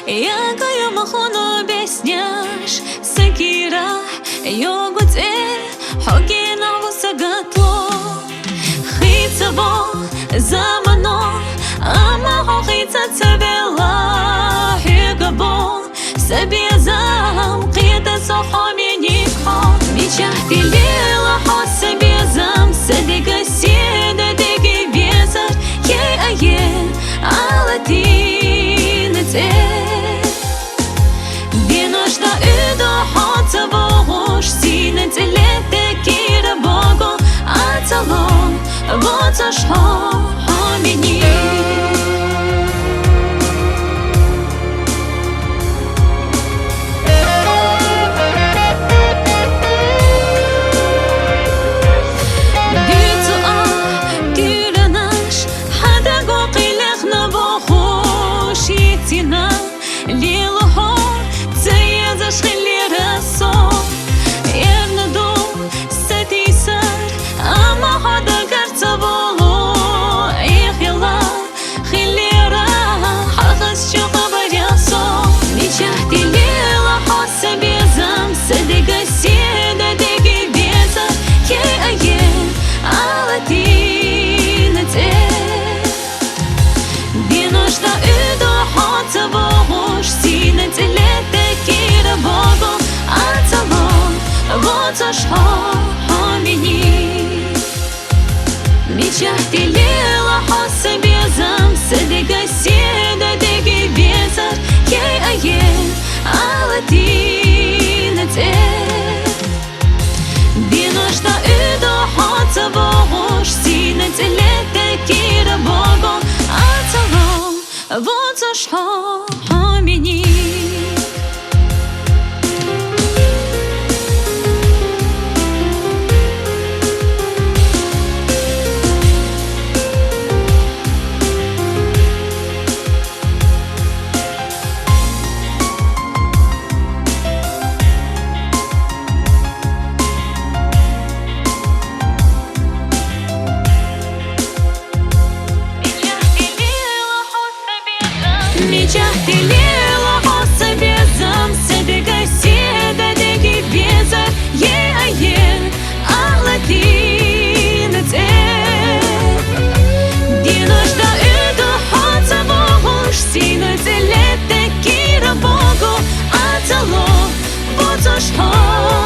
Якою махону бесняш Сакира Йогуте Хогина вусагатло Хицаво Замано Амахо хица цавела Хигабо Сабиазам Қита сохоми никхо Мечахти лила хо сабиазам Садига сида диги везар Ае Алатинете Биношта üdo хотса вогуш Синете лете кира бого Ацалон Вот шо хомини Лило цея зашли расо Ернаду сатисар Амахада гарцаволо Ихила хилера Хахас чука барясо Мечахти лила хоса безам Садига седа диги беза Ае алатинете Биношта üdo хотса Синете лете кира бого Ацалон Вот шо хомини Мечахти лила хоса безам Садига седа диги безар Ае алатинете Биношта üdo хотса вогуш Синете лете кира бого Ацалон Вот шо хомини Мечахти лила хоса безам Садига седа диги безар Ае алатинете Биношта üdo хотса вогуш Синете лете кира бого Ацало Вот шо